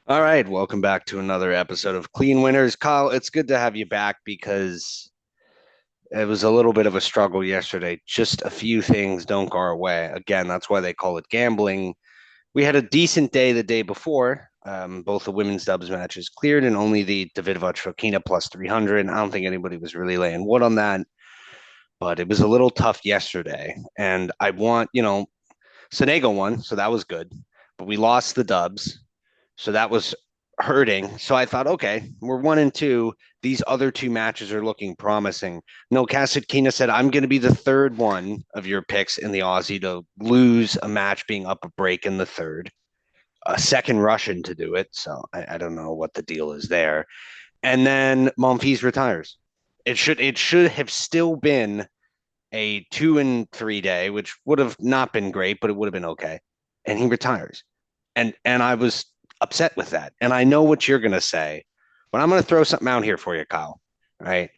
All right, welcome back to another episode of Clean Winners. Kyle, it's good to have you back because it was a little bit of a struggle yesterday. Just a few things don't go our way. Again, that's why they call it gambling. We had a decent day the day before. Both the women's dubs matches cleared and only the Davidova Fokina plus 300. I don't think anybody was really laying wood on that, but it was a little tough yesterday. And I want, Sonego won, so that was good. But we lost the dubs. So that was hurting. So I thought, okay, we're 1-2. These other two matches are looking promising. No, Kasatkina said, I'm going to be the third one of your picks in the Aussie to lose a match being up a break in the third. A second Russian to do it. So I don't know what the deal is there. And then Monfils retires. It should have still been a 2-3 day, which would have not been great, but it would have been okay. And he retires. And I was upset with that. And I know what you're going to say, but I'm going to throw something out here for you, Kyle. All right.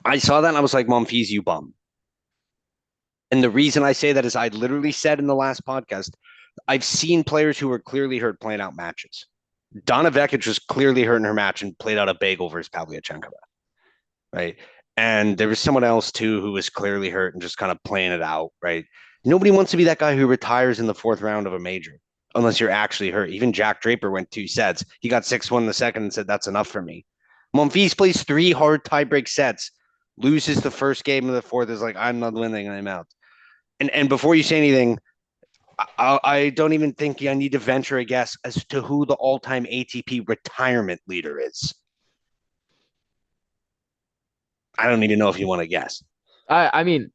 I saw that and I was like, Monfils, you bum. And the reason I say that is I literally said in the last podcast, I've seen players who were clearly hurt playing out matches. Donna Vekic was clearly hurt in her match and played out a bagel versus Pavlyuchenkova, right? And there was someone else too who was clearly hurt and just kind of playing it out, right? Nobody wants to be that guy who retires in the fourth round of a major unless you're actually hurt. Even Jack Draper went 2 sets. He got 6-1 in the second and said, that's enough for me. Monfils plays 3 hard tiebreak sets, loses the first game of the fourth, is like, I'm not winning, I'm out. And before you say anything, I don't even think I need to venture a guess as to who the all-time ATP retirement leader is. I don't even know if you want to guess. I mean,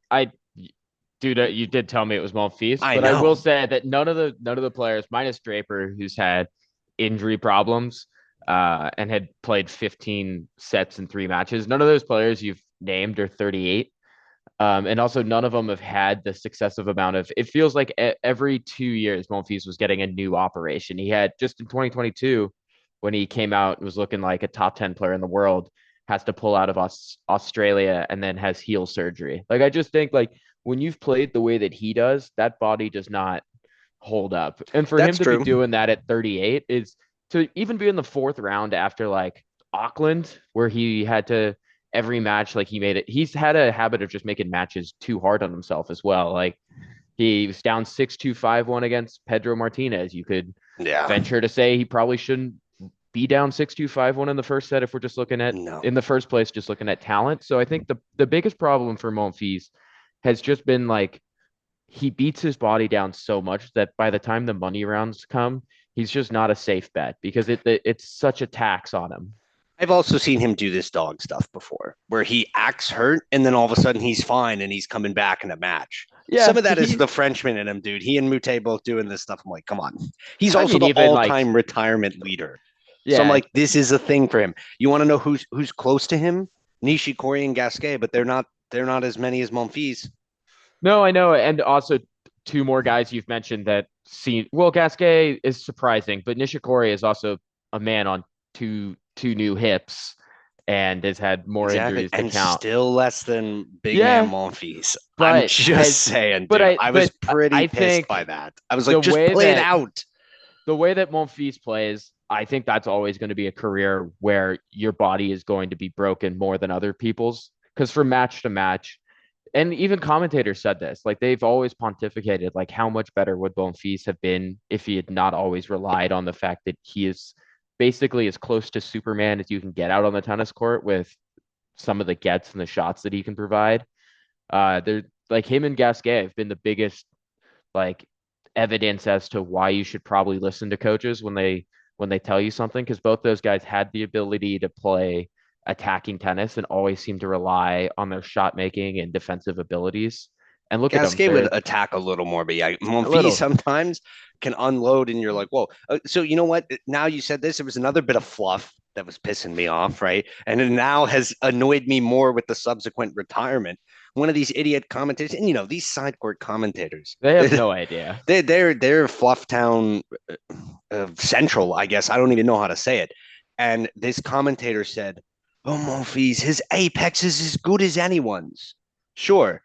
dude, you did tell me it was Monfils, I but I will know. say that none of the players, minus Draper, who's had injury problems, and had played 15 sets in 3 matches, none of those players you've named are 38. And also none of them have had the successive amount of. It feels like every 2 years, Monfils was getting a new operation. He had just in 2022 when he came out and was looking like a top 10 player in the world, has to pull out of Australia and then has heel surgery. Like I just think like when you've played the way that he does, that body does not hold up. And for him That's to be true. doing that at 38 is to even be in the fourth round after like Auckland, where he had to every match like he made it. He's had a habit of just making matches too hard on himself as well. Like he was down 6-2, 5-1 against Pedro Martinez. You could Yeah. venture to say he probably shouldn't be down 6-2, 5-1 in the first set if we're just looking at No. in the first place, just looking at talent. So I think the biggest problem for Monfils has just been like he beats his body down so much that by the time the money rounds come, he's just not a safe bet because it's such a tax on him. I've also seen him do this dog stuff before, where he acts hurt and then all of a sudden he's fine and he's coming back in a match. Some Yeah, of that is he. the Frenchman in him, dude. He and Mute both doing this stuff. I'm like, come on. He's I also mean, the even all-time like, retirement leader. So I'm yeah, like, this is a thing for him. You want to know who's close to him? Nishikori and Gasquet, but they're not as many as Monfils. no, I know, and also two more guys you've mentioned that seen. Well, Gasquet is surprising, but Nishikori is also a man on two new hips and has had more Exactly. injuries to And count. still less than big man Yeah, Monfils. I'm but just has saying, but dude. I I was but pretty I pissed by think that. I was like, the just way play it that out. the way that Monfils plays, I think that's always going to be a career where your body is going to be broken more than other people's. Because from match to match, and even commentators said this, like they've always pontificated, like how much better would Monfils have been if he had not always relied on the fact that he is basically as close to Superman as you can get out on the tennis court with some of the gets and the shots that he can provide. They're like him and Gasquet have been the biggest like evidence as to why you should probably listen to coaches when they tell you something because both those guys had the ability to play attacking tennis and always seem to rely on their shot making and defensive abilities. And look at them, Gasquet would they're attack a little more, but yeah, a Monfils little. sometimes can unload, and you're like, whoa. So you know what? Now you said this, it was another bit of fluff that was pissing me off, right? And it now has annoyed me more with the subsequent retirement. One of these idiot commentators, and these side court commentators, They have no idea. they're Flufftown Central, I guess. I don't even know how to say it. And this commentator said, "Oh, Monfils, his apex is as good as anyone's." Sure,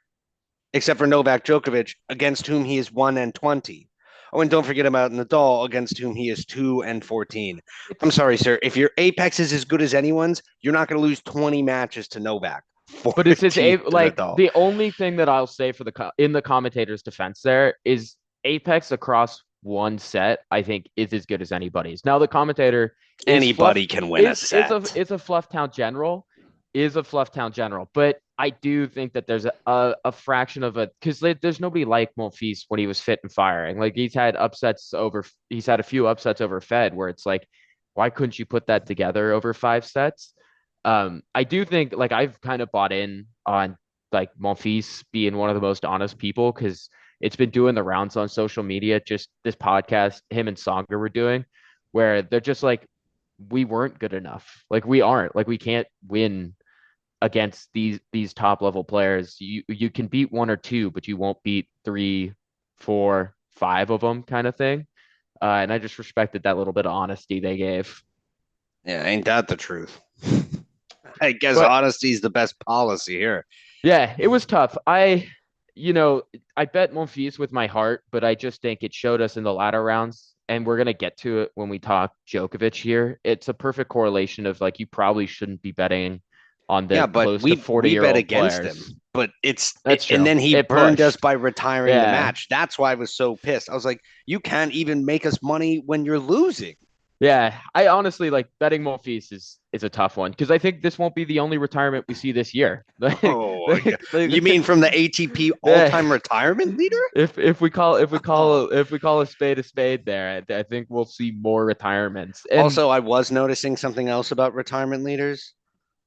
except for Novak Djokovic, against whom he is 1-20. Oh, and don't forget about Nadal, against whom he is 2-14. I'm It's sorry, sir. If your apex is as good as anyone's, you're not going to lose 20 matches to Novak, but it's his 14 to like Nadal. the only thing that I'll say for in the commentator's defense there is Apex across one set, I think is as good as anybody's. Now the commentator is fluff Anybody can win a set. is a fluff town general, but I do think that there's a fraction of a because there's nobody like Monfils when he was fit and firing. Like he's had a few upsets over Fed where it's like, why couldn't you put that together over 5 sets? I do think like I've kind of bought in on like Monfils being one of the most honest people because it's been doing the rounds on social media. Just this podcast, him and Songa were doing, where they're just like, we weren't good enough. Like we aren't. Like we can't win against these top level players. You can beat one or two, but you won't beat three, four, five of them, kind of thing. And I just respected that little bit of honesty they gave. Yeah, ain't that the truth? I guess But honesty is the best policy here. yeah, it was tough. You know, I bet Monfils with my heart, but I just think it showed us in the latter rounds, and we're gonna get to it when we talk Djokovic here. It's a perfect correlation of like you probably shouldn't be betting on the Yeah, but close to we 40-year bet old against players. him. But That's and true. then he It burned us pushed. by retiring the Yeah. match. That's why I was so pissed. I was like, you can't even make us money when you're losing. Yeah. I honestly like betting Monfils is a tough one because I think this won't be the only retirement we see this year. Oh, yeah. You mean from the ATP yeah. all-time retirement leader? If we call a spade there, I think we'll see more retirements. And Also, I was noticing something else about retirement leaders.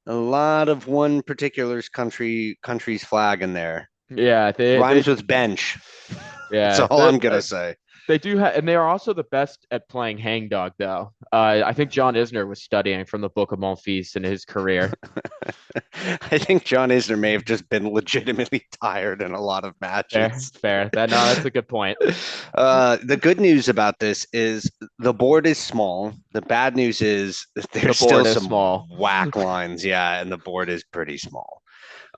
A lot of one particular country's flag in there. yeah, Rhymes with bench. That's yeah, all I'm gonna say. they do have, and they are also the best at playing hangdog, though. I think John Isner was studying from the Book of Monfils in his career. I think John Isner may have just been legitimately tired in a lot of Fair, matches. fair. That no, that's a good point. The good news about this is the board is small. The bad news is The there's still board is some small. whack lines. Yeah, and the board is pretty small.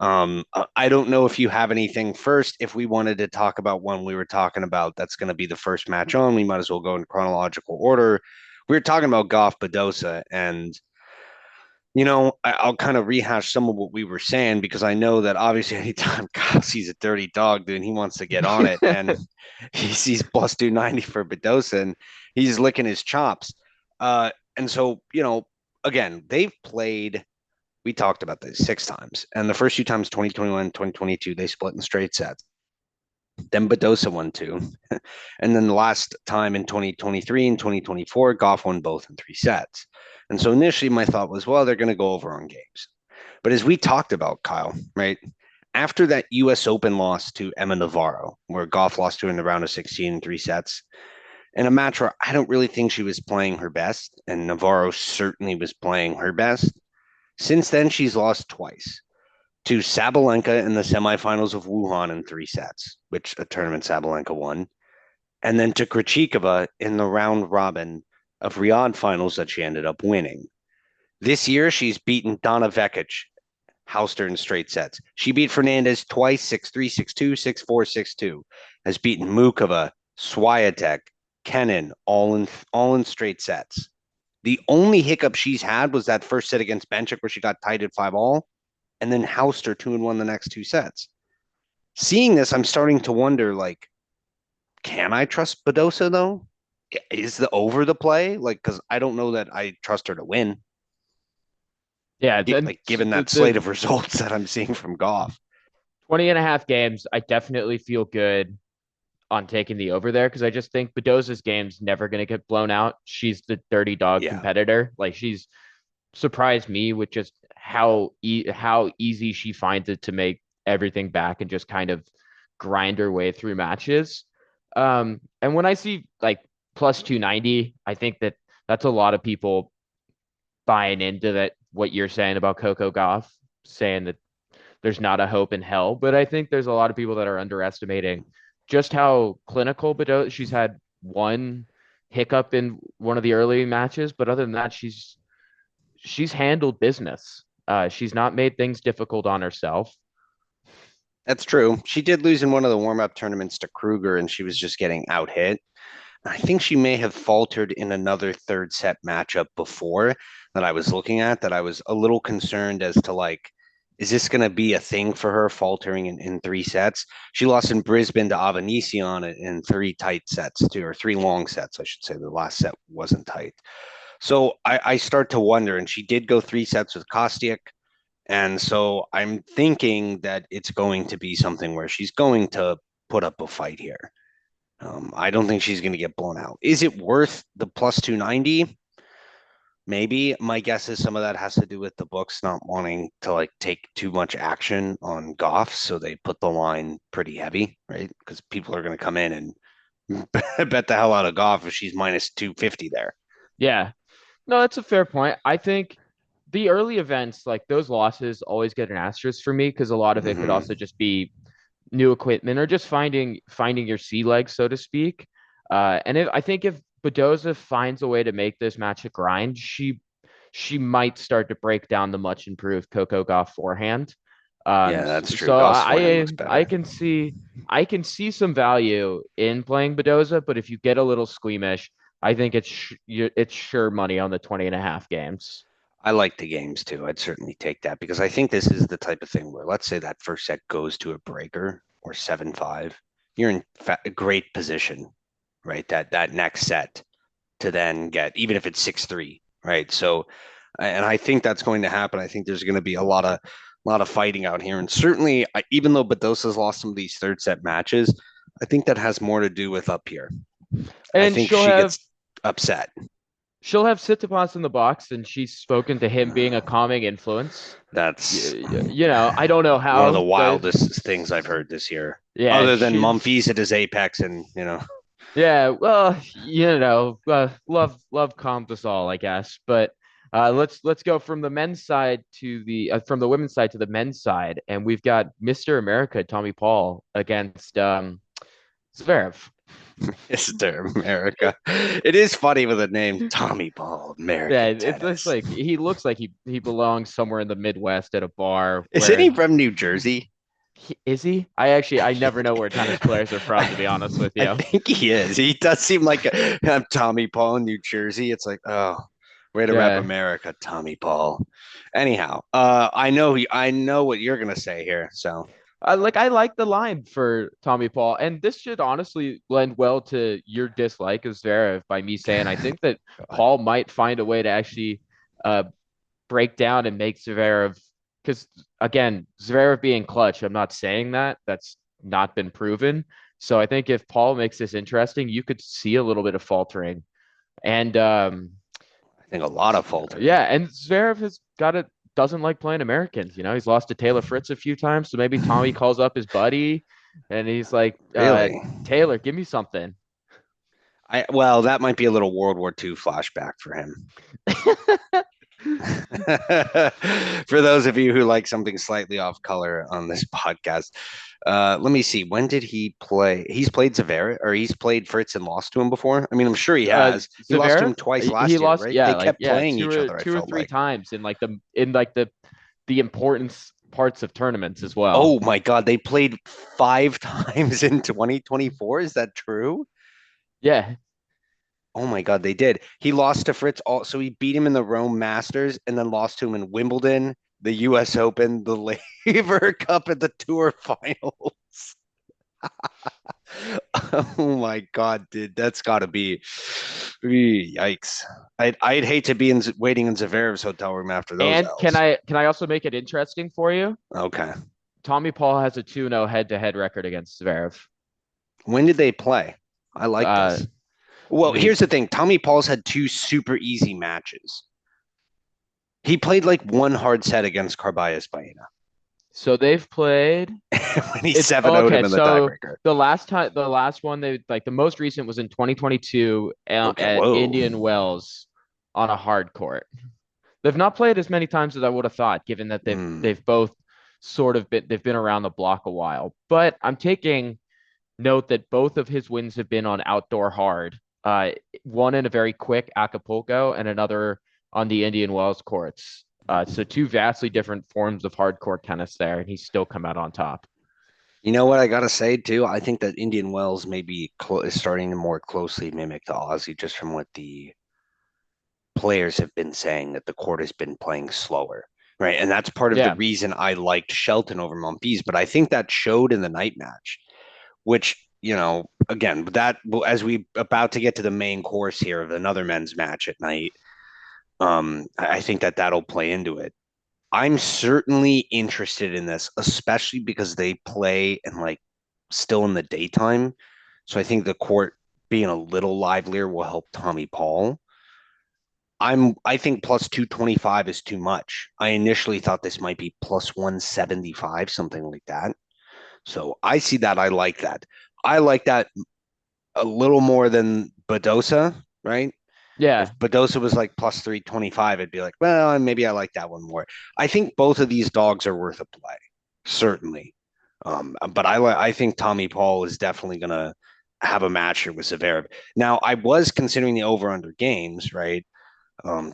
I don't know if you have anything first. If we wanted to talk about one we were talking about, that's going to be the first match on. We might as well go in chronological order. We were talking about Goff Badosa, and I'll kind of rehash some of what we were saying because I know that obviously anytime Kyle sees a dirty dog, dude, he wants to get on it. And he sees plus 290 for Bedosa and he's licking his chops. And so, again, they've played, we talked about this 6 times. And the first 2 times, 2021, 2022, they split in straight sets. Then Bedosa won 2. And then the last time in 2023 and 2024, Goff won both in 3 sets. And so initially my thought was, well, they're going to go over on games. But as we talked about, Kyle, right? After that US Open loss to Emma Navarro, where Goff lost to her in the round of 16 in 3 sets, in a match where I don't really think she was playing her best, and Navarro certainly was playing her best. Since then, she's lost twice to Sabalenka in the semifinals of Wuhan in 3 sets, which a tournament Sabalenka won, and then to Krejcikova in the round robin of Riyadh finals that she ended up winning. This year, she's beaten Donna Vekic, housed her in straight sets. She beat Fernandez twice, 6-3, 6-2, 6-4, 6-2. Has beaten Mukova, Swiatek, Kennan, all in straight sets. The only hiccup she's had was that first set against Benchik where she got tied at 5-all and then housed her 2-1 the next 2 sets. Seeing this, I'm starting to wonder, like, can I trust Badosa though? Is the over the play? Like, because I don't know that I trust her to win. Yeah, then Like, given that slate the of results that I'm seeing from Goff. 20 and a half games, I definitely feel good on taking the over there because I just think Bedoza's game's never going to get blown out. She's the dirty dog Yeah, competitor. Like she's surprised me with just how easy she finds it to make everything back and just kind of grind her way through matches. And when I see like plus 290, I think that that's a lot of people buying into that what you're saying about Coco Gauff, saying that there's not a hope in hell. But I think there's a lot of people that are underestimating just how clinical Bedo she's had one hiccup in one of the early matches, but other than that, she's handled business. She's not made things difficult on herself. that's true. She did lose in one of the warm up tournaments to Kruger, and she was just getting out hit. I think she may have faltered in another third set matchup before that I was looking at that I was a little concerned as to like, is this going to be a thing for her faltering in three sets? She lost in Brisbane to Avanesian in three tight sets, two or three long sets, I should say. The last set wasn't tight. So I start to wonder, and she did go three sets with Kostiuk. And so I'm thinking that it's going to be something where she's going to put up a fight here. I don't think she's going to get blown out. Is it worth the plus 290? Maybe. My guess is some of that has to do with the books not wanting to like take too much action on Goff, so they put the line pretty heavy, right? Because people are going to come in and bet the hell out of Goff if she's minus 250 there. Yeah. No, that's a fair point. I think the early events, like those losses, always get an asterisk for me because a lot of it could also Mm-hmm. just be new equipment or just finding your sea legs, so to speak. And I think if Badoza finds a way to make this match a grind, she might start to break down the much improved Coco Gauff forehand. Yeah, that's true. So Goff's forehand looks I better. can see some value in playing Badoza, but if you get a little squeamish, I think it's sure money on the 20.5 games. I like the games too. I'd certainly take that because I think this is the type of thing where, let's say that first set goes to a breaker or 7-5, you're in a great position, right? That next set to then get, even if it's 6-3, right? So, and I think that's going to happen. I think there's going to be a lot of fighting out here, and certainly, even though Badosa's lost some of these third set matches, I think that has more to do with up here. I And think she gets upset. she'll have Tsitsipas in the box, and she's spoken to him being a calming influence. That's I don't know one of the how the wildest things I've heard this year, yeah other than she's Mumphy's at his apex, and yeah well love calms us all, I guess. But let's go from the men's side to the from the women's side to the men's side, and we've got Mr. America Tommy Paul against Zverev. Mr. America. It is funny with the name Tommy Ball, Yeah, American it's just tennis. like he looks like he belongs somewhere in the Midwest at a bar Isn't he where from New Jersey? is he? I never know where tennis players are from, to be honest with I you. think he is. He does seem like I'm Tommy Paul in New Jersey. It's like, oh, way to rep Yeah. America, Tommy Paul. Anyhow, I know what you're gonna say here. So I like the line for Tommy Paul, and this should honestly lend well to your dislike of Zverev by me saying I think that God. Paul might find a way to actually uh, break down and make Zverev, because again, Zverev being clutch, I'm not saying that. That's not been proven. So I think if Paul makes this interesting, you could see a little bit of faltering. And I think a lot of faltering. yeah, and Zverev has got it. Doesn't like playing Americans. He's lost to Taylor Fritz a few times. So maybe Tommy calls up his buddy, and he's like, Really? Taylor, give me something. Well, that might be a little World War II flashback for him. For those of you who like something slightly off color on this podcast, let me see. When did he play? He's played Zverev, or he's played Fritz and lost to him before. I mean, I'm sure he has. He lost to him Zverev, twice he last year, lost. right? Yeah, They kept playing two each or other, I two or felt three like. times in the importance parts of tournaments as well. Oh my God, they played five times in 2024. Is that true? Yeah, Oh my God, they did. He lost to Fritz so he beat him in the Rome Masters and then lost to him in Wimbledon, the US Open, the Laver Cup, and the Tour Finals. Oh my God, dude, that's got to be yikes. I'd hate to be waiting in Zverev's hotel room after those and can L's. I also make it interesting for you? Okay. Tommy Paul has a 2-0 head-to-head record against Zverev. When did they play? I like Uh, this. Well, the here's the thing. Tommy Paul's had two super easy matches. He played like one hard set against Carballes Baena so they've played. when he It's 7 0'd okay. him in the So tiebreaker. the last one they like the most recent was in 2022 Okay, at whoa. Indian Wells on a hard court. They've not played as many times as I would have thought, given that Hmm. they've both they've been around the block a while. But I'm taking note that both of his wins have been on outdoor hard. One in a very quick Acapulco and another on the Indian Wells courts. So two vastly different forms of hard court tennis there, and he's still come out on top. You know what I gotta say too? I think that Indian Wells is starting to more closely mimic the Aussie, just from what the players have been saying that the court has been playing slower, right? And that's part of the Yeah, reason I liked Shelton over Monfils. But I think that showed in the night match, which again, that as we about to get to the main course here of another men's match at night, I think that that'll play into it. I'm certainly interested in this, especially because they play and like still in the daytime. So I think the court being a little livelier will help Tommy Paul. I think plus 225 is too much. I initially thought this might be plus 175, something like that. So I see that. I like that. I like that a little more than Badosa, right? yeah. If Badosa was like plus 325, it'd be like, well, maybe I like that one more. I think both of these dogs are worth a play, certainly. But I think Tommy Paul is definitely gonna have a match here with Zverev. Now, I was considering the over under games, right?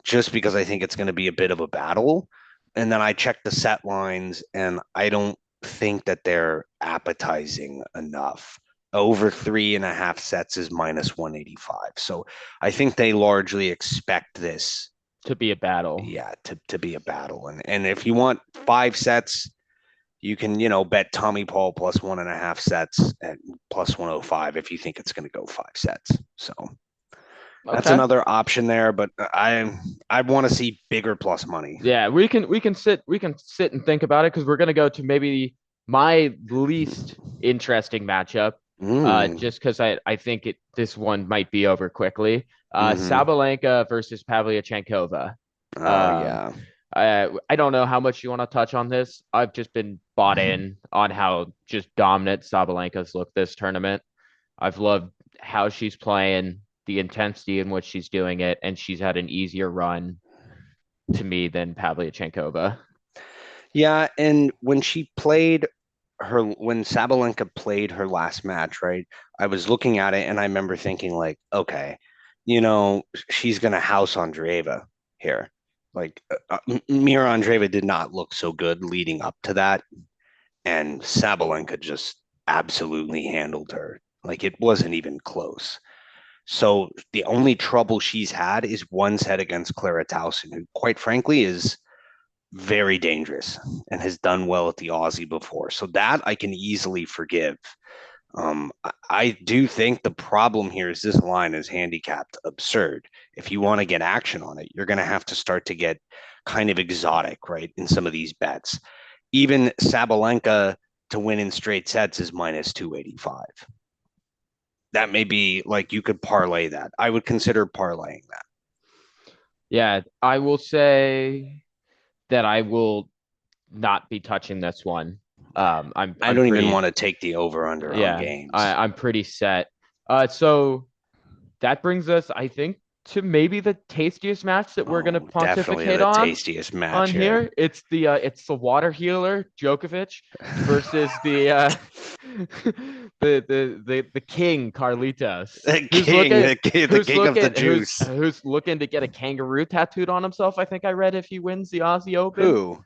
Just because I think it's going to be a bit of a battle. And then I checked the set lines, and I don't think that they're appetizing enough. Over 3.5 sets is minus 185. So I think they largely expect this, To be a battle. yeah, to be a battle. And if you want 5 sets, you can, bet Tommy Paul plus 1.5 sets at plus 105 if you think it's going to go 5 sets. So that's Okay. another option there, but I want to see bigger plus money. Yeah, we can sit and think about it because we're gonna go to maybe my least interesting matchup. Mm, Just because I think this one might be over quickly. mm-hmm. Sabalenka versus Pavlyuchenkova. Oh Um, yeah. I don't know how much you want to touch on this. I've just been bought in on how just dominant Sabalenka's looked this tournament. I've loved how she's playing, the intensity in which she's doing it, and she's had an easier run to me than Pavlyuchenkova. Yeah, and when Sabalenka played her last match, right? I was looking at it and I remember thinking like, okay, she's gonna house Andreeva here. Like Mira Andreeva did not look so good leading up to that, and Sabalenka just absolutely handled her. Like it wasn't even close. So the only trouble she's had is one set against Clara Towson, who, quite frankly, is very dangerous and has done well at the Aussie before. So that I can easily forgive. I do think the problem here is this line is handicapped absurd. If you want to get action on it, you're going to have to start to get kind of exotic, right? In some of these bets. Even Sabalenka to win in straight sets is minus 285. That may be like you could parlay that. I would consider parlaying that. Yeah, I will say that I will not be touching this one. I'm I I'm don't even pretty want to take the over under on yeah, games. I'm pretty set. So that brings us, I think, to maybe the tastiest match that we're gonna Oh, definitely pontificate the on tastiest match on here. here. It's the water healer Djokovic versus the king Carlitos, The king, the king of the juice. who's looking to get a kangaroo tattooed on himself. I think I read if he wins the Aussie Open. Who?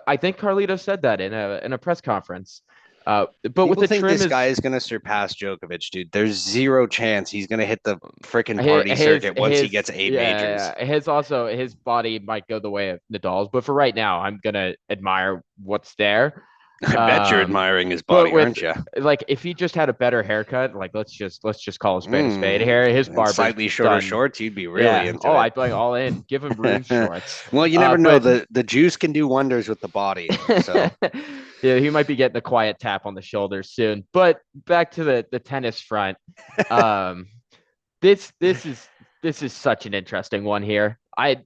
I think Carlitos said that in a press conference. But with People the think trim this guy is is going to surpass Djokovic, dude. There's zero chance he's going to hit the freaking party circuit once he gets eight majors. his body might go the way of Nadal's, but for right now, I'm gonna admire what's there. I bet you're Um, admiring his but body, with aren't you? like if he just had a better haircut, like let's just call a spade here. His And barber's slightly shorter done. shorts, you'd be really Yeah. into Oh, it. I'd be all in. Give him rune shorts. Well, you never know. But The juice can do wonders with the body, though. So yeah, he might be getting a quiet tap on the shoulder soon. But back to the tennis front. Um, this this is this is such an interesting one here. I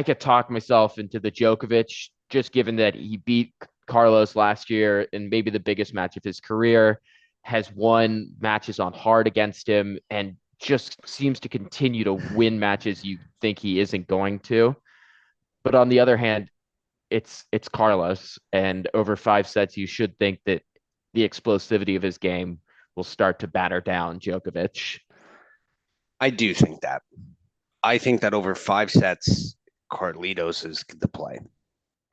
could talk myself into the Djokovic just given that he beat Carlos last year in maybe the biggest match of his career, has won matches on hard against him, and just seems to continue to win matches you think he isn't going to. But on the other hand, it's Carlos, and over 5 sets, you should think that the explosivity of his game will start to batter down Djokovic. I do think that. I think that over 5 sets, Carlitos is the play.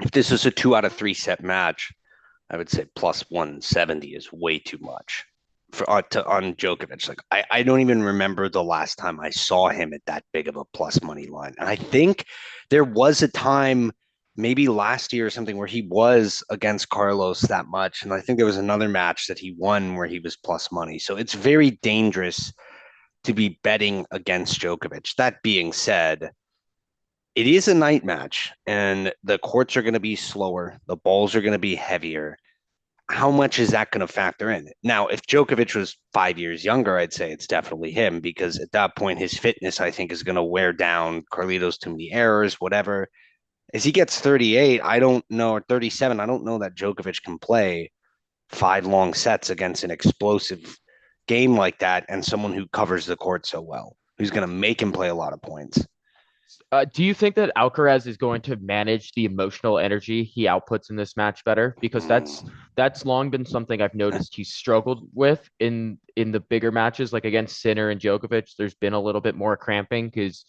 If this is a 2 out of 3 set match, I would say plus 170 is way too much for on Djokovic. Like I don't even remember the last time I saw him at that big of a plus money line. And I think there was a time maybe last year or something where he was against Carlos that much. And I think there was another match that he won where he was plus money. So it's very dangerous to be betting against Djokovic. That being said, it is a night match and the courts are going to be slower. The balls are going to be heavier. How much is that going to factor in? Now, if Djokovic was 5 years younger, I'd say it's definitely him because at that point, his fitness, I think, is going to wear down Carlitos too many errors, whatever. As he gets 38, I don't know, or 37, I don't know that Djokovic can play 5 long sets against an explosive game like that and someone who covers the court so well, who's going to make him play a lot of points. Do you think that Alcaraz is going to manage the emotional energy he outputs in this match better? Because Mm. that's long been something I've noticed he's struggled with in the bigger matches, like against Sinner and Djokovic. There's been a little bit more cramping because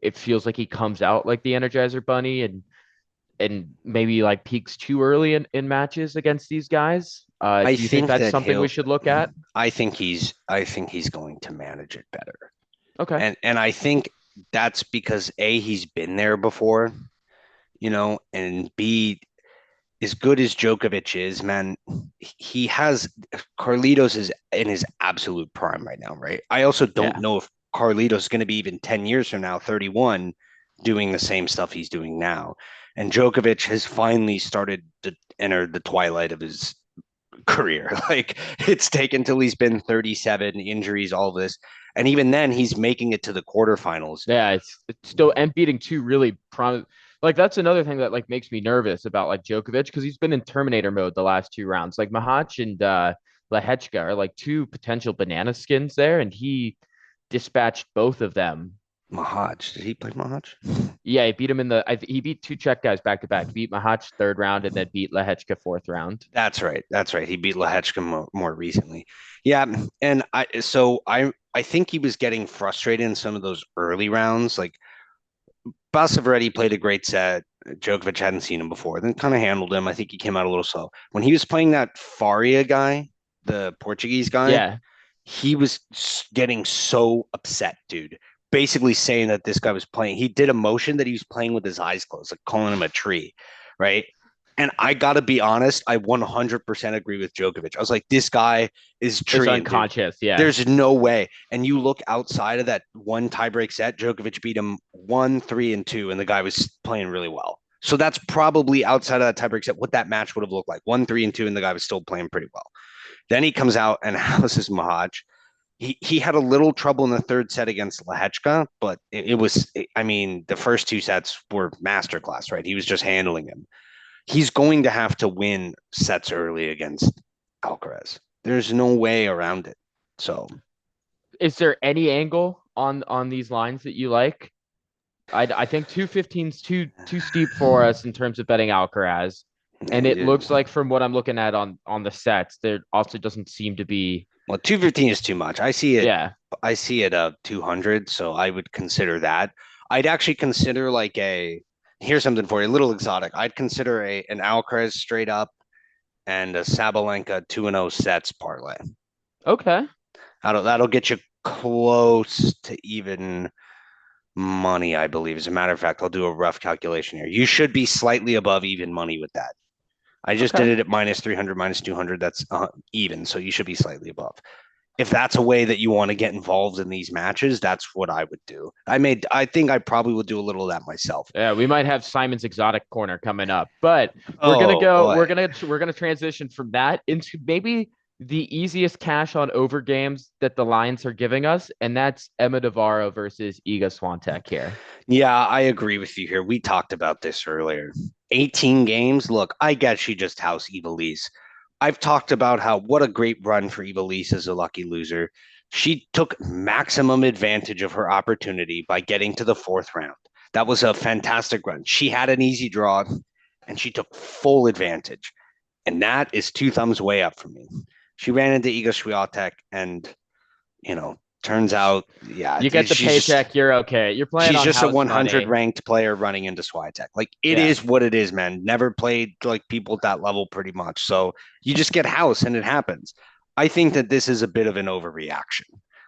it feels like he comes out like the Energizer Bunny and maybe like peaks too early in matches against these guys. I Do you think think that's that something we he'll. should look at? I think he's going to manage it better. Okay. And I think that's because A, he's been there before, and B, as good as Djokovic is, man, he has Carlitos is in his absolute prime right now, right? I also don't Yeah. know if Carlitos is going to be even 10 years from now, 31, doing the same stuff he's doing now. And Djokovic has finally started to enter the twilight of his career. Like it's taken till he's been 37, injuries, all of this. And even then, he's making it to the quarterfinals. Yeah, it's still and beating two really prom like that's another thing that like makes me nervous about like Djokovic because he's been in Terminator mode the last two rounds. Like Mahach and Lehechka are like two potential banana skins there, and he dispatched both of them. Mahaj, did he play Mahaj? Yeah, he beat him in the he beat two Czech guys back to back. He beat Mahach third round and then beat Lehechka fourth round. That's right. That's right. He beat Lehechka more recently. Yeah, and I think he was getting frustrated in some of those early rounds. Like Basavretti played a great set. Djokovic hadn't seen him before, then kind of handled him. I think he came out a little slow. When he was playing that Faria guy, the Portuguese guy, Yeah, he was getting so upset, dude. Basically saying that this guy was playing. He did a motion that he was playing with his eyes closed, like calling him a tree, right? And I gotta be honest, I 100% agree with Djokovic. I was like, this guy is is treeing, dude. unconscious. Yeah, There's no way. And you look outside of that one tiebreak set, Djokovic beat him 1, 3, and 2, and the guy was playing really well. So that's probably outside of that tiebreak set what that match would have looked like 1, 3, and 2, and the guy was still playing pretty well. Then he comes out and houses Mahaj. He had a little trouble in the third set against Lehechka, but it was, I mean, the first 2 sets were masterclass, right? He was just handling him. He's going to have to win sets early against Alcaraz. There's no way around it. So is there any angle on these lines that you like? I think 215 is too steep for us in terms of betting Alcaraz. And it looks like from what I'm looking at on the sets, there also doesn't seem to be 215 is too much. I see it. yeah. I see it 200. So I would consider that. I'd actually consider like a. Here's something for you, a little exotic. I'd consider an Alcaraz straight up and a Sabalenka 2-0 sets parlay. Okay. That'll get you close to even money, I believe. As a matter of fact, I'll do a rough calculation here. You should be slightly above even money with that. I just Okay. did it at minus 300, minus 200. That's even. So you should be slightly above. If that's a way that you want to get involved in these matches, that's what I would do. I think I probably would do a little of that myself. Yeah, we might have Simon's exotic corner coming up, but Oh boy. we're gonna transition from that into maybe the easiest cash on over games that the lines are giving us, and that's Emma Navarro versus Iga Swiatek here. Yeah, I agree with you here. We talked about this earlier. 18 games. Look, I get she just house Evilise. I've talked about how what a great run for Evilise as a lucky loser. She took maximum advantage of her opportunity by getting to the fourth round. That was a fantastic run. She had an easy draw and she took full advantage. And that is 2 thumbs way up for me. She ran into Iga Swiatek and, Turns out, yeah, You get the paycheck, you're okay. You're playing she's on just a house 100 money. ranked player running into Swiatek. Like it Yeah. is what it is, man. Never played like people at that level pretty much. So you just get house and it happens. I think that this is a bit of an overreaction.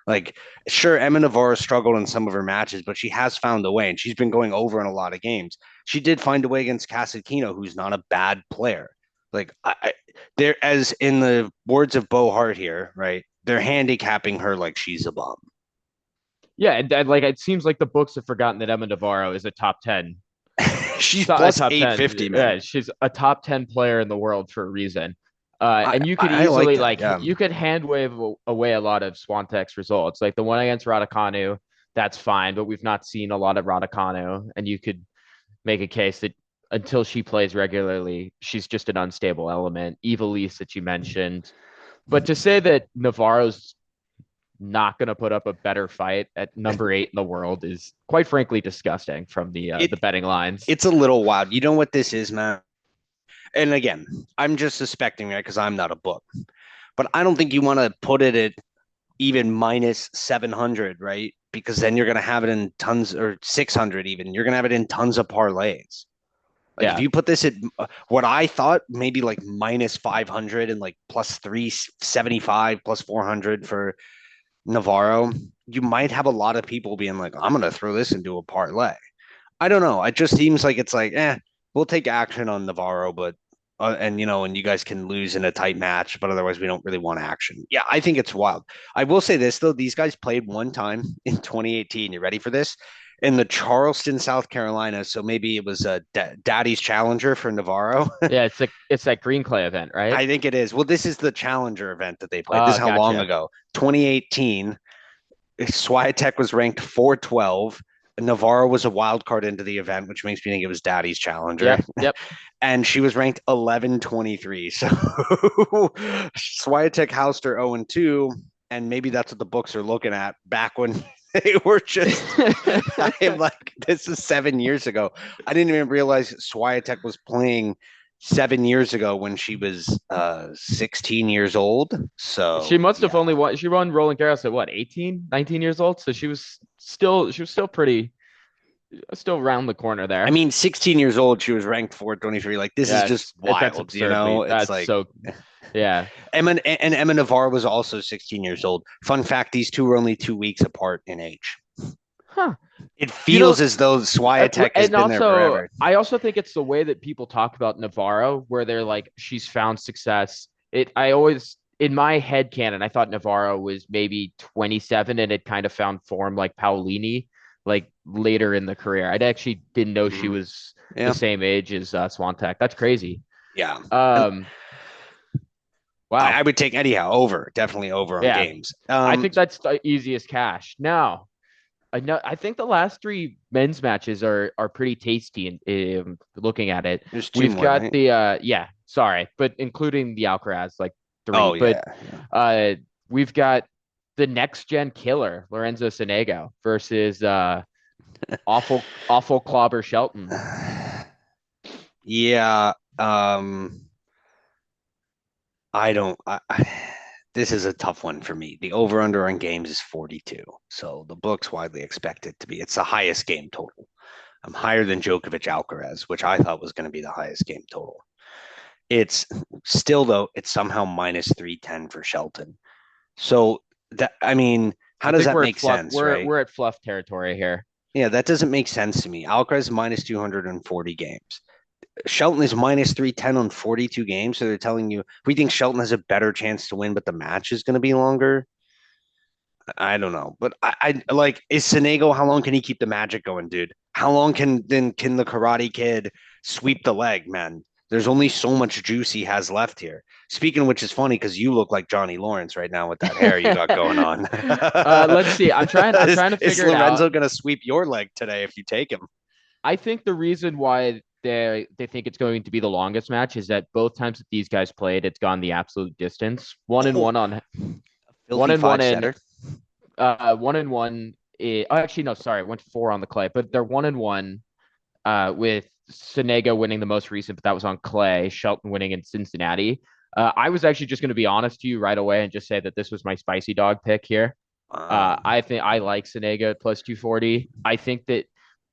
Like, sure, Emma Navarro struggled in some of her matches, but she has found a way and she's been going over in a lot of games. She did find a way against Casakino, who's not a bad player. Like, there, as in the words of Bo Hart here, right? They're handicapping her like she's a bum. Yeah, and like it seems like the books have forgotten that Emma Navarro is a top 10. She's A plus top 10. 850, man. Yeah, she's a top 10 player in the world for a reason. And you could I like easily that. like Yeah. you could hand wave away a lot of Swantek's results. Like the one against Raducanu, that's fine, but we've not seen a lot of Raducanu, and you could make a case that until she plays regularly, she's just an unstable element. Evilise that you mentioned, but to say that Navarro's not going to put up a better fight at number 8 in the world is quite frankly disgusting from It the betting lines. it's a little wild. You know what this is, man? And again, I'm just suspecting, right? Because I'm not a book. But I don't think you want to put it at even minus 700, right? Because then you're going to have it in tons, or 600 even. You're going to have it in tons of parlays. Like if Yeah, you put this at what I thought, maybe like minus 500 and like plus 375, plus 400 for Navarro, you might have a lot of people being like, I'm going to throw this into a parlay. I don't know. It just seems like it's like, we'll take action on Navarro, but and and you guys can lose in a tight match, but otherwise we don't really want action. Yeah, I think it's wild. I will say this though: these guys played one time in 2018. You ready for this? In the Charleston, South Carolina. So maybe it was a Daddy's Challenger for Navarro. yeah, it's that green clay event, right? I think it is. Well, this is the Challenger event that they played. This is how long Gotcha. ago? 2018. Swiatek was ranked 412. Navarro was a wild card into the event, which makes me think it was Daddy's Challenger. Yep, yep. And she was ranked 1123. So Swiatek housed her 0-2. And maybe that's what the books are looking at back when they were just. I am like, this is 7 years ago. I didn't even realize Swiatek was playing 7 years ago when she was 16 years old. She So, must have yeah. only won. She won Roland Garros at what, 18, 19 years old. So she was still pretty, still around the corner I there. mean, 16 years old, she was ranked 423. Like, this is Yeah, just that's wild, you absurdly. know? It's That's like so. Yeah. Emma Navarro was also 16 years old. Fun fact: these two were only 2 weeks apart in age. Huh. It You know, feels as though Swiatek has and been there also forever. I also think it's the way that people talk about Navarro, where they're like, she's found success. I always in my head canon, I thought Navarro was maybe 27 and had kind of found form like Paolini, like later in the career. I actually didn't know she Mhm. was the Yeah, same age as Swantek. That's crazy. yeah. And Um, I wow. would take anyhow over, definitely over on Yeah, games. I think that's the easiest cash. Now, I know I think the last three men's matches are pretty tasty and looking at it. There's two We've more, got right? the yeah, sorry, but including the Alcaraz, like three. Oh But yeah, yeah. uh we've got the next gen killer, Lorenzo Sonego versus awful clobber Shelton. Yeah. I don't. This is a tough one for me. The over under on games is 42. So the books widely expect it to be. It's the highest game total. I'm higher than Djokovic Alcaraz, which I thought was going to be the highest game total. It's still though. It's somehow minus 310 for Shelton. So that I mean, how I does think that we're at make fluff sense, right? we're at fluff territory here. Yeah, that doesn't make sense to me. Alcaraz minus 240 games. Shelton is minus 310 on 42 games. So they're telling you we think Shelton has a better chance to win, but the match is going to be longer. I don't know. But I like, is Sonego, how long can he keep the magic going, dude? How long can the Karate Kid sweep the leg, man? There's only so much juice he has left here. Speaking of which is funny because you look like Johnny Lawrence right now with that hair you got going on. Let's see. I'm is, trying to is figure it out. Lorenzo going to sweep your leg today if you take him? I think the reason why they think it's going to be the longest match is that both times that these guys played, it's gone the absolute distance. Oh, One filthy and one five in setter. 1-1. Oh, actually, no, sorry, it went 4 on the clay, but they're 1-1 with Sonego winning the most recent, but that was on clay. Shelton winning in Cincinnati. I was actually just going to be honest to you right away and just say that this was my spicy dog pick here. I think I like Sonego at plus 240. I think that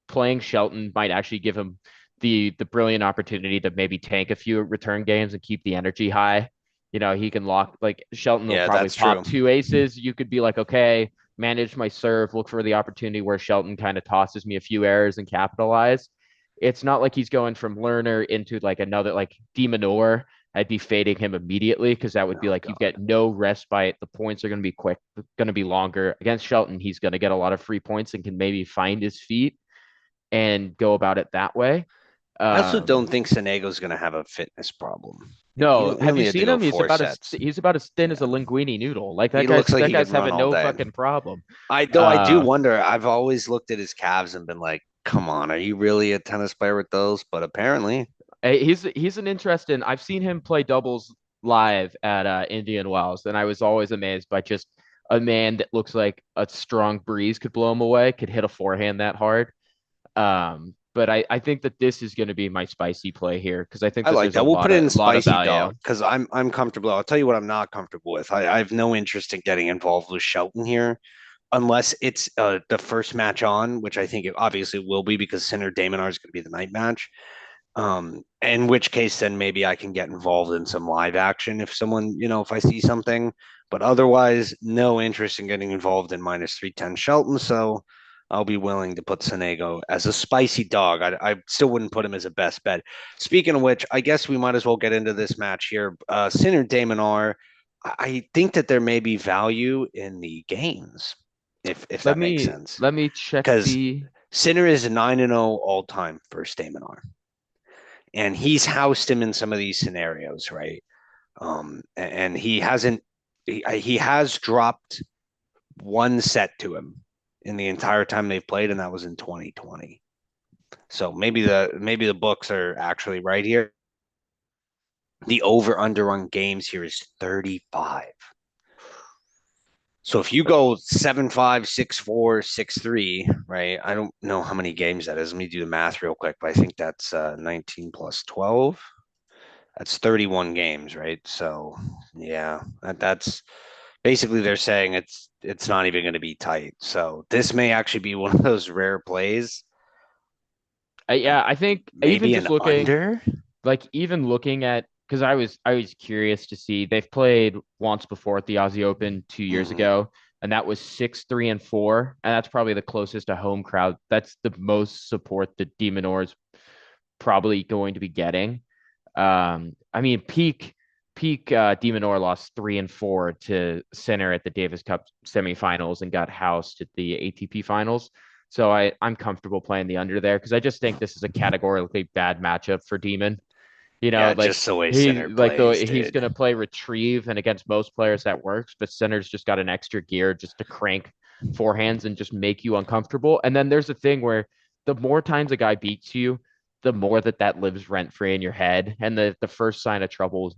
playing Shelton might actually give him the brilliant opportunity to maybe tank a few return games and keep the energy high. He can lock like Shelton will Yeah, probably that's true. pop two aces. You could be like, okay, manage my serve, look for the opportunity where Shelton kind of tosses me a few errors and capitalize. It's not like he's going from learner into like another like Demonor. I'd be fading him immediately because that would be Oh like you God. get no respite. The points are going to be quick, going to be longer. Against Shelton, he's going to get a lot of free points and can maybe find his feet and go about it that way. I also don't Um, think Sonego's going to have a fitness problem. no, He have you only had to seen go him? 4 sets. He's about as thin as a Yeah, linguine noodle. Like he looks like that he could guy's run having all no day. fucking problem. I do Uh, wonder. I've always looked at his calves and been like, "Come on, are you really a tennis player with those?" But apparently, he's an interesting. I've seen him play doubles live at Indian Wells, and I was always amazed by just a man that looks like a strong breeze could blow him away, could hit a forehand that hard. But I think that this is going to be my spicy play here because I think I that like there's a that. We'll put it in lot of spicy value. dog because I'm comfortable. I'll tell you what I'm not comfortable with. I have no interest in getting involved with Shelton here unless it's the first match on, which I think it obviously will be because Sinner Damonar is going to be the night match. In which case, then maybe I can get involved in some live action if someone, if I see something. But otherwise, no interest in getting involved in minus 310 Shelton. So I'll be willing to put Sonego as a spicy dog. I still wouldn't put him as a best bet. Speaking of which, I guess we might as well get into this match here. Sinner Damonar, I think that there may be value in the gains, if that makes sense. Let me check Because the Sinner is 9-0 all time for Damonar and he's housed him in some of these scenarios, right? And he hasn't. He has dropped one set to him in the entire time they've played, and that was in 2020. So maybe the books are actually right here. The over under on games here is 35. So if you go 7-5, 6-4, 6-3, right? I don't know how many games that is. Let me do the math real quick, but I think that's 19 plus 12. That's 31 games, right? So yeah, that's basically they're saying it's not even going to be tight. So this may actually be one of those rare plays. yeah, I think even Maybe just an looking under. like even looking at because I was curious to see they've played once before at the Aussie Open 2 years Mm-hmm. ago, and that was 6-3 and 4, and that's probably the closest to home crowd. That's the most support that Demonor's probably going to be getting. I mean, peak Demonor lost 3-4 to Sinner at the Davis Cup semifinals and got housed at the ATP finals. So I'm comfortable playing the under there because I just think this is a categorically bad matchup for Demon. Yeah, Like just the way Sinner plays, he's dude. gonna play retrieve, and against most players that works, but Sinner's just got an extra gear just to crank forehands and just make you uncomfortable. And then there's a thing where the more times a guy beats you, the more that lives rent free in your head. And the first sign of trouble,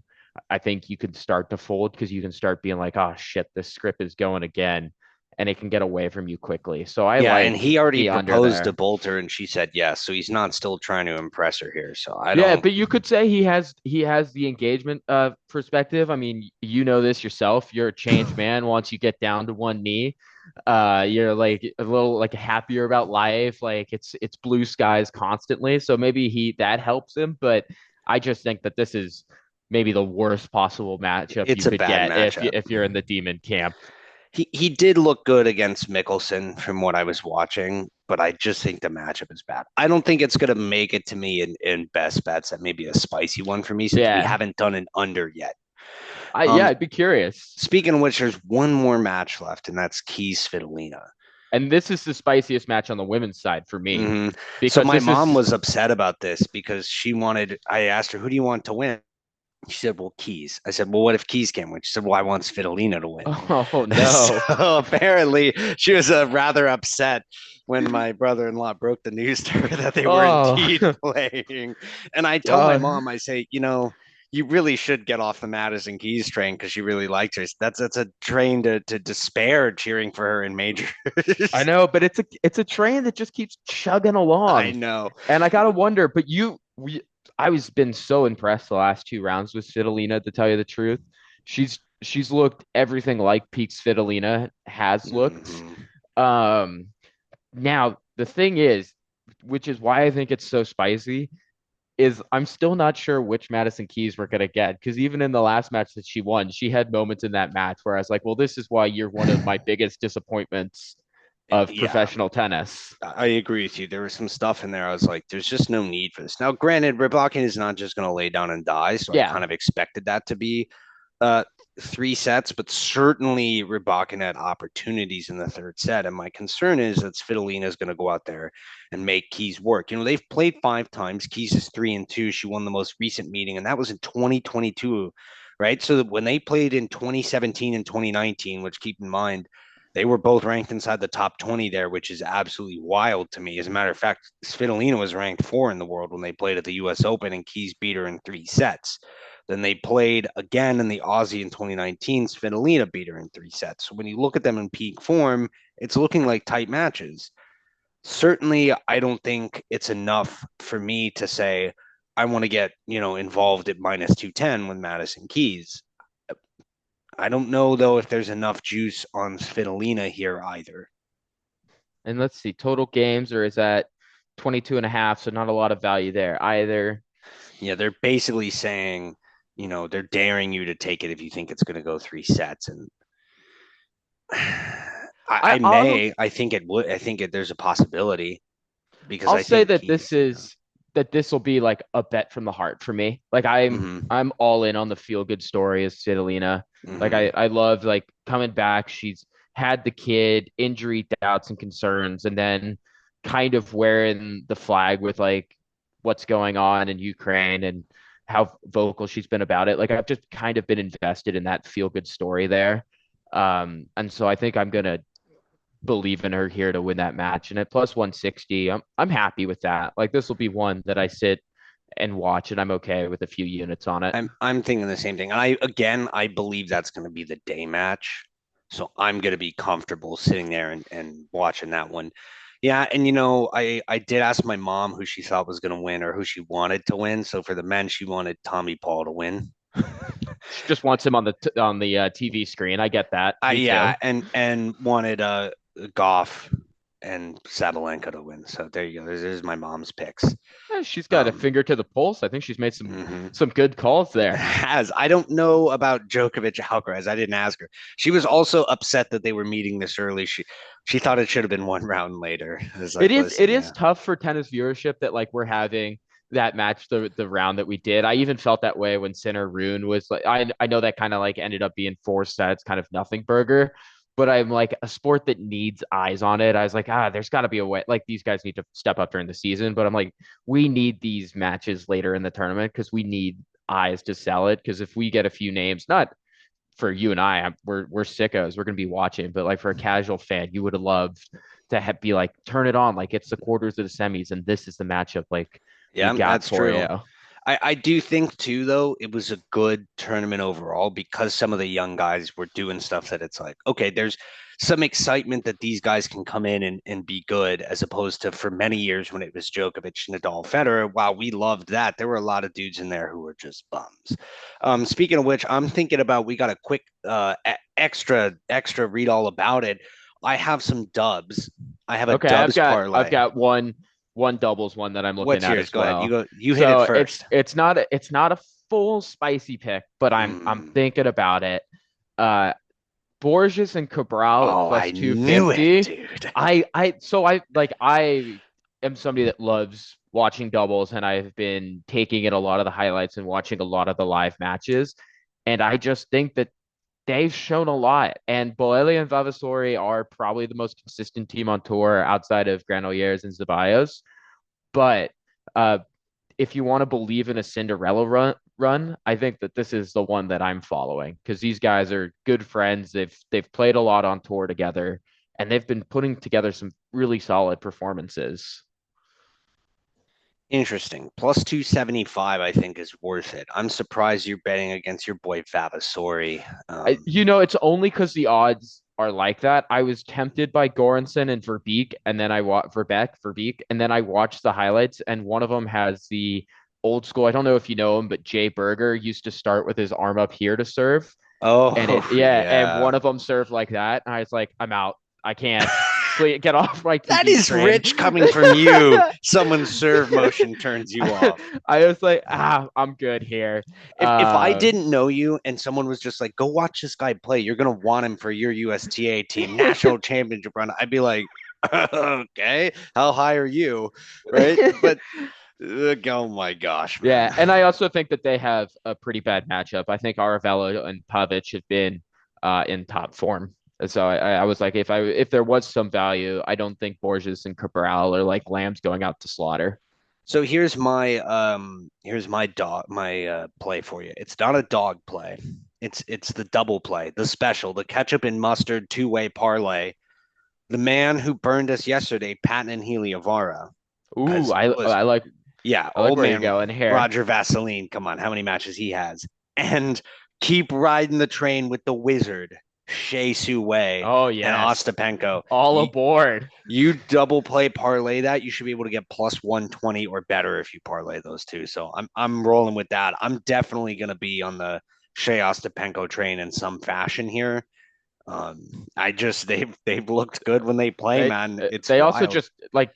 I think you could start to fold because you can start being like, oh shit, this script is going again, and it can get away from you quickly. So I Yeah, and like he already the under proposed to there. Bolter, and she said yes. So he's not still trying to impress her here. So I Yeah, don't. but you could say he has the engagement perspective. I mean, you know this yourself. You're a changed man once you get down to one knee. You're like a little like happier about life. Like it's blue skies constantly. So maybe he that helps him. But I just think that this is maybe the worst possible matchup you It's a could bad get matchup. if you're in the demon camp. He did look good against Mickelson from what I was watching, but I just think the matchup is bad. I don't think it's going to make it to me in best bets. That may be a spicy one for me since we Yeah. haven't done an under yet. Yeah, Um, I'd be curious. Speaking of which, there's one more match left, and that's Keys Svitolina. And this is the spiciest match on the women's side for me Hmm. So because my this mom is was upset about this because she wanted. I asked her, "Who do you want to win?" She said, "Well, Keys." I said, "Well, what if Keys can win?" She said, "Well, I want Svitolina to win." oh no. So apparently, she was rather upset when my brother-in-law broke the news to her that they were Oh, indeed playing. And I told my oh, mom, I say, you really should get off the Madison Keys train because she really liked her. That's a train to despair cheering for her in majors. I know, but it's a train that just keeps chugging I along, know. and I gotta wonder. I was been so impressed the last two rounds with Svitolina, to tell you the truth. She's looked everything like Peak Svitolina has looked. Hmm. Um, Now the thing is, which is why I think it's so spicy, is I'm still not sure which Madison Keys we're gonna get because even in the last match that she won, she had moments in that match where I was like, well, this is why you're one of my biggest disappointments of Yeah, professional tennis. I agree with you. There was some stuff in there. I was like, there's just no need for this. Now, granted, Rybakina is not just going to lay down and die, so I Yeah. kind of expected that to be uh, 3 sets, but certainly Rybakina had opportunities in the third set. And my concern is that Svitolina is going to go out there and make Keys work. They've played 5 times. Keys is 3-2. She won the most recent meeting, and that was in 2022, right? So when they played in 2017 and 2019, which keep in mind, they were both ranked inside the top 20 there, which is absolutely wild to me. As a matter of fact, Svitolina was ranked 4 in the world when they played at the US Open, and Keys beat her in 3 sets. Then they played again in the Aussie in 2019. Svitolina beat her in 3 sets. So when you look at them in peak form, it's looking like tight matches. Certainly, I don't think it's enough for me to say I want to get involved at minus 210 with Madison Keys. I don't know though if there's enough juice on Svitolina here either. And let's see, total games, or is that 22 and a half? So not a lot of value there either. Yeah, they're basically saying, they're daring you to take it if you think it's going to go 3 sets. And I, I I'll may, I think it would, there's a possibility because I'll I say think that he's, this will be like a bet from the heart for me. Like mm-hmm, I'm all in on the feel good story of Citalina. Like mm-hmm. I love like coming back. She's had the kid, injury doubts and concerns, and then kind of wearing the flag with like what's going on in Ukraine and how vocal she's been about it. Like I've just kind of been invested in that feel good story there. And so I think I'm gonna believe in her here to win that match. And at plus 160, I'm happy with that. Like this will be one that I sit and watch, and I'm okay with a few units on it. I'm thinking the same thing. And I believe that's going to be the day match. So I'm going to be comfortable sitting there and watching that one. Yeah, and I did ask my mom who she thought was going to win or who she wanted to win. So for the men, she wanted Tommy Paul to win. She just wants him on the TV screen. I get that. Me Yeah, too. and wanted Goff and Sabalenka to win. So there you go. There's my mom's picks. She's got a Um, finger to the pulse. I think she's made mhm. some good calls there. Has I don't know about Djokovic Alcaraz. I didn't ask her. She was also upset that they were meeting this early. She thought it should have been one round later. I was like, It listen, is yeah, tough for tennis viewership that like we're having that match the round that we did. I even felt that way when Sinner Rune was like I know that kind of like ended up being 4 sets, kind of nothing burger. But I'm like a sport that needs eyes on it. I was like, there's got to be a way. Like these guys need to step up during the season. But I'm like, we need these matches later in the tournament because we need eyes to sell it. Because if we get a few names, not for you and we're sickos. We're gonna be watching, but like for a casual fan, you would have loved to be like, turn it on, like it's the quarters of the semis, and this is the matchup like we yeah, got that's for true. you. I do think too, though, it was a good tournament overall because some of the young guys were doing stuff that it's like, okay, there's some excitement that these guys can come in and be good, as opposed to for many years when it was Djokovic, Nadal, Federer. Wow, we loved that. There were a lot of dudes in there who were just bums. Speaking of which, I'm thinking about we got a quick extra read all about it. I have some dubs. I have a Okay, dubs I've parlay. got one doubles one that I'm looking What's at yours? as Go ahead. You well. go. You hit it So first. it's not a full spicy pick, but I'm Mm. thinking about it. Uh Borges and Cabral at Oh, plus I knew it, 250. dude. I am somebody that loves watching doubles, and I've been taking in a lot of the highlights and watching a lot of the live matches. And I just think that they've shown a lot. And Bolelli and Vavasori are probably the most consistent team on tour outside of Granollers and Zeballos. But uh, if you want to believe in a Cinderella run, I think that this is the one that I'm following because these guys are good friends. They've played a lot on tour together, and they've been putting together some really solid performances. Interesting. Plus 275, I think, is worth it. I'm surprised you're betting against your boy Vavasori. It's only because the odds are like that. I was tempted by Goranson and Verbeek, and then I watched Verbeek, and then I watched the highlights, and one of them has the old school. I don't know if you know him, but Jay Berger used to start with his arm up here to serve. And Oh, and yeah. one of them served like that. And I was like, I'm out. I can't. Please get off my That TV is screen. rich coming from you. Someone's serve motion turns you off. I was like, I'm good here. If I Uh, didn't know you and someone was just like, go watch this guy play, you're gonna want him for your USTA team, national championship run. I'd be like, okay, how high are you? Right? But oh my gosh, yeah, man. and I also think that they have a pretty bad matchup. I think Aravello and Pavic have been in top form. So I was like, if there was some value, I don't think Borges and Cabral are like lambs going out to slaughter. So here's my dog my play for you. It's not a dog play. It's the double play, the special, the ketchup and mustard two-way parlay. The man who burned us yesterday, Patton and Heliovara, Ooh, because I listen, like yeah, I like old where you're man going here. Roger Vaseline. Come on, how many matches he has? And keep riding the train with the wizard, Shea Sue and Oh yes, Ostapenko. all You, aboard. you double play parlay that, you should be able to get plus 120 or better if you parlay those two. So I'm rolling with that. I'm definitely going to be on the Shea Ostapenko train in some fashion here. I just they've looked good when they play, They man. It's they also wild. just like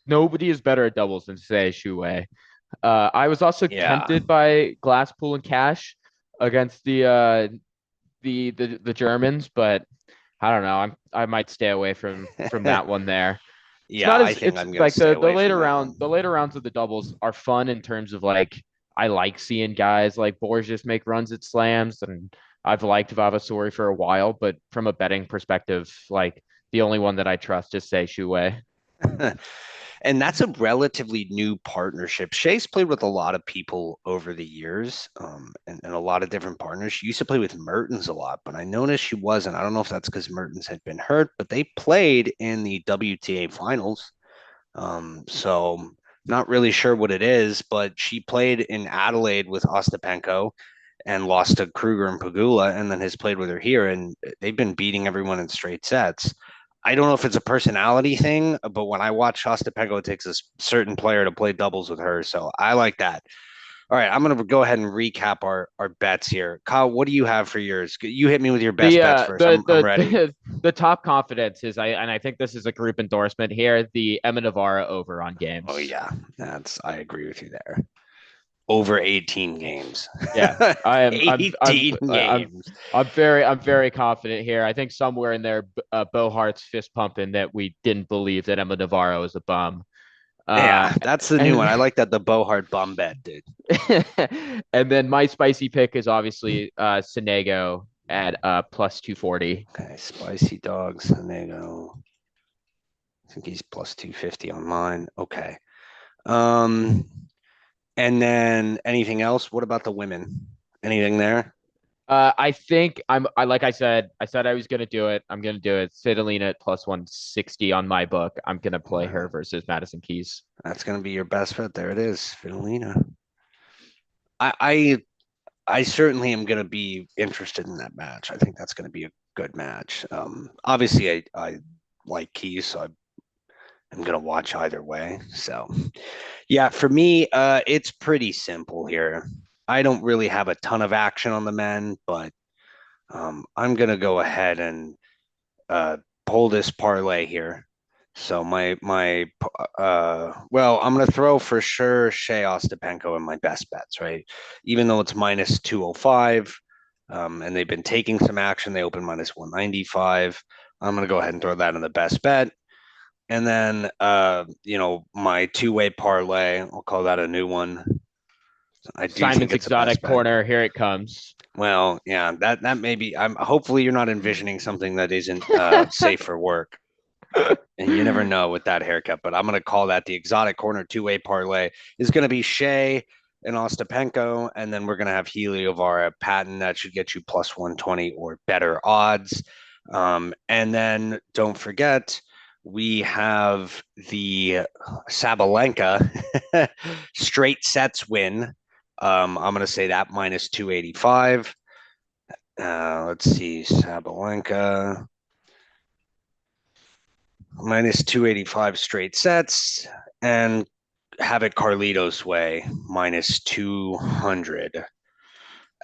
nobody is better at doubles than Say Shu. I was also Yeah. tempted by Glasspool and Cash against the Germans, but I don't know. I might stay away from that one there. It's Yeah, not I as think it's I'm gonna like stay the away from that one. later rounds of the doubles are fun in terms of like I like seeing guys like Borges make runs at slams, and I've liked Vavasori for a while, but from a betting perspective, like the only one that I trust is Sei Shui. And that's a relatively new partnership. Shay's played with a lot of people over the years, and a lot of different partners. She used to play with Mertens a lot, but I noticed she wasn't. I don't know if that's because Mertens had been hurt, but they played in the WTA finals. So not really sure what it is, but she played in Adelaide with Ostapenko and lost to Kruger and Pagula, and then has played with her here, and they've been beating everyone in straight sets. I don't know if it's a personality thing, but when I watch Ostapenko, it takes a certain player to play doubles with her, so I like that. All right, I'm gonna go ahead and recap our bets here. Kyle, what do you have for yours? You hit me with your best bets first. I'm ready. The top confidence is I think this is a group endorsement here. The Emma Navarra over on Oh games. yeah, that's I agree with you there. Over 18 games. Yeah, I am. 18 games. I'm very confident here. I think somewhere in there, Bo Hart's fist pumping that we didn't believe that Emma Navarro was a bum. Uh, Yeah, that's the new one. and I like that the Bohart bum bet, dude. and then my spicy pick is obviously Senego at plus 240. Okay, spicy dogs. And they go. I think he's plus 250 on mine. Okay. Um, and then anything else? What about the women? Anything there? I think I like I said I was gonna do it. I'm gonna do it. Citalina at plus 160 on my book. I'm gonna play her Wow, versus Madison Keys. that's gonna be your best bet. There it is, Fidelina. I, I I certainly am gonna be interested in that match. I think that's gonna be a good match. Obviously I like Keys, so I'm gonna watch either way. So yeah, for me, it's pretty simple here. I don't really have a ton of action on the men, but I'm gonna go ahead and uh, pull this parlay here. So well, I'm gonna throw for sure Shea Ostapenko in my best bets, right? Even though it's minus 205, and they've been taking some action, they open minus 195. I'm gonna go ahead and throw that in the best bet. And then my two-way parlay, I'll call that a new one. I do think Simon's it's a best exotic bet. corner. Here it comes. Well, yeah, that may be. I'm hopefully you're not envisioning something that isn't safe for work. And you never know with that haircut, but I'm going to call that the exotic corner two-way parlay is going to be Shea and Ostapenko, and then we're going to have Heliovara Patton. That should get you plus 120 or better odds. And then don't forget, we have the Sabalenka straight sets win. I'm going to say that minus 285. Let's see, Sabalenka minus 285 straight sets, and have it Carlitos way minus 200.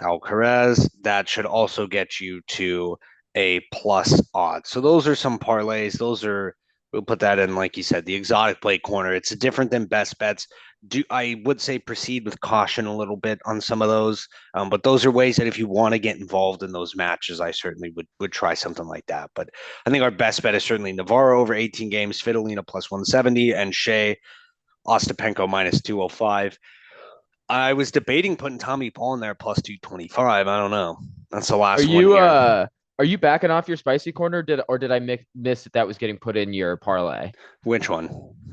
Alcaraz. That should also get you to a plus odd. So those are some parlays. We'll put that in, like you said, the exotic play corner. It's different than best bets. I would say proceed with caution a little bit on some of those, but those are ways that if you want to get involved in those matches, I certainly would try something like that. But I think our best bet is certainly Navarro over 18 games, Fidolina plus 170, and Shea Ostapenko minus 205. I was debating putting Tommy Paul in there plus 225. I don't know. That's the Are last one you here. uh are you backing off your spicy corner? Did I miss that that was getting put in your parlay? Which one?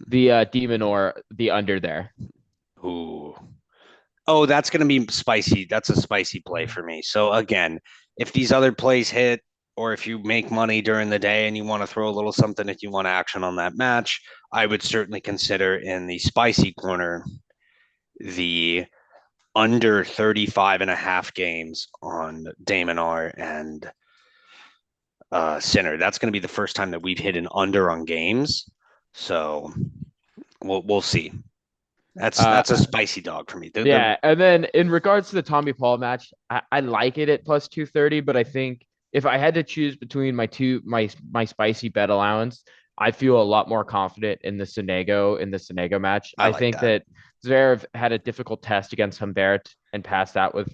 The demon or the under there. Ooh. Oh, that's going to be spicy. That's a spicy play for me. So again, if these other plays hit, or if you make money during the day and you want to throw a little something if you want action on that match, I would certainly consider in the spicy corner the under 35 and a half games on Damon R and Sinner. That's going to be the first time that we've hit an under on games. So we'll see. Uh, That's a spicy dog for me. The yeah, and then in regards to the Tommy Paul match, I like it at plus 230, but I think if I had to choose between my spicy bet allowance, I feel a lot more confident in the Sonego match. I I like think that. that Zverev had a difficult test against Humbert and passed that with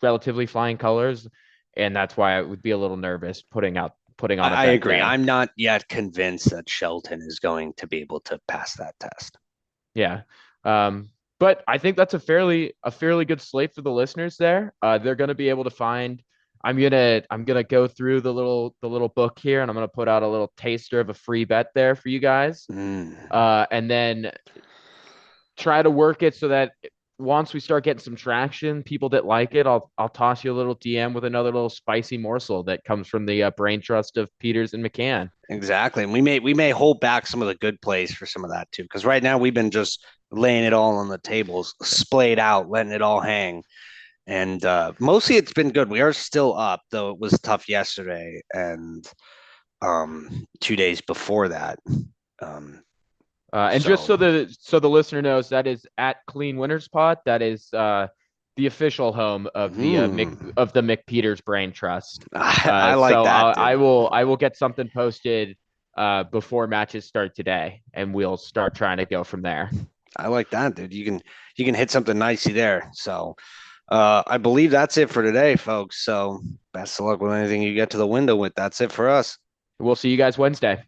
relatively flying colors, and that's why I would be a little nervous putting on a I bet agree. there. I'm not yet convinced that Shelton is going to be able to pass that test. Yeah. But I think that's a fairly good slate for the listeners there. They're gonna be able to find I'm gonna go through the little book here and I'm gonna put out a little taster of a free bet there for you guys. Mm, And then try to work it so that once we start getting some traction, people that like it, I'll toss you a little DM with another little spicy morsel that comes from the brain trust of Peters and McCann. exactly. And we may hold back some of the good plays for some of that too. Because right now we've been just laying it all on the tables, splayed out, letting it all hang. And mostly it's been good. We are still up, though it was tough yesterday and 2 days before that. Um, And just so so the listener knows, that is at Clean Winners Pod. That is the official home of hmm, of the McPeters Brain Trust. I like So that, dude. I will get something posted before matches start today, and we'll start trying to go from there. I like that, dude. You can hit something nicey there. So I believe that's it for today, folks. So best of luck with anything you get to the window with. That's it for us. We'll see you guys Wednesday.